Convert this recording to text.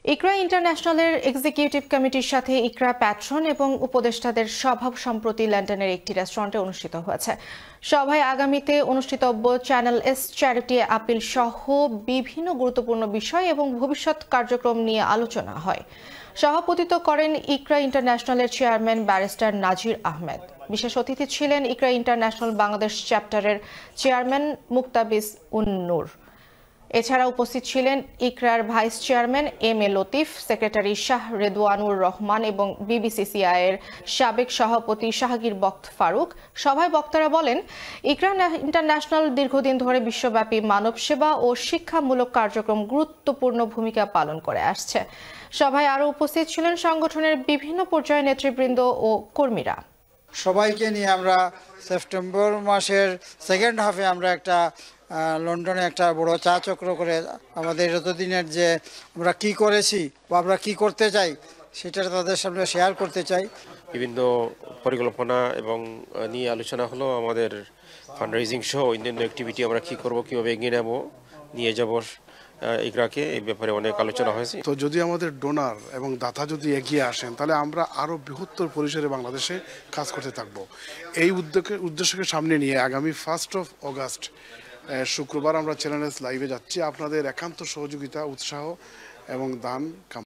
ইকরা ইন্টারন্যাশনালের executive কমিটির সাথে ইকরা patron এবং উপদেষ্টাদের সভা সম্প্রতি লন্ডনের একটি রেস্টুরেন্টে অনুষ্ঠিত হয়েছে। সভায় আগামীতে অনুষ্ঠিতব্য চ্যানেল এস চ্যারিটি আপিল সহ বিভিন্ন গুরুত্বপূর্ণ বিষয় এবং ভবিষ্যৎ কার্যক্রম নিয়ে আলোচনা হয়। সভাপতিত্ব করেন ইকরা ইন্টারন্যাশনালের চেয়ারম্যান ব্যারিস্টার নাজির আহমেদ। বিশেষ অতিথি ছিলেন ইকরা ইন্টারন্যাশনাল বাংলাদেশ চ্যাপ্টারের চেয়ারম্যান মুক্তাবিজ উন নূর। এছাড়া উপস্থিত ছিলেন ইকরার vice chairman M A Latif, secretary Shah রেদওয়ানুর Rahman এবং বিবিসিসিআইয়ের সাবেক সভাপতি শাহগীর বক্ত ফারুক। সভায় বক্তারা বলেন, ইকরা ইন্টারন্যাশনাল দীর্ঘদিন ধরে বিশ্বব্যাপী মানব সেবা ও শিক্ষামূলক কার্যক্রম গুরুত্বপূর্ণ ভূমিকা পালন করে আসছে। সভায় আরও উপস্থিত ছিলেন সংগঠনের বিভিন্ন পর্যায়ের নেতৃবৃন্দ ও কর্মীরা। সবাইকে নিয়ে আমরা সেপ্টেম্বর মাসের সেকেন্ড হাফে আমরা একটা লন্ডনে একটা বড় চা চক্র করে আমাদের এতদিনের যে আমরা কি করেছি বা আমরা কি করতে চাই সেটা তাদের সামনে শেয়ার করতে চাই। বিভিন্ন পরিকল্পনা এবং নিয়ে আলোচনা হলো। আমাদের ফান্ড রেজিং সহ অন্যান্য অ্যাক্টিভিটি আমরা কী করবো, কীভাবে এগিয়ে নেব, নিয়ে যাব ইকরাকে, এই ব্যাপারে অনেক আলোচনা হয়েছে। তো যদি আমাদের ডোনার এবং দাতা যদি এগিয়ে আসেন তাহলে আমরা আরও বৃহত্তর পরিসরে বাংলাদেশে কাজ করতে থাকব। এই উদ্দেশ্যকে সামনে নিয়ে আগামী 1 অগাস্ট শুক্রবার আমরা চ্যানেল এস লাইভে যাচ্ছি। আপনাদের একান্ত সহযোগিতা, উৎসাহ এবং দান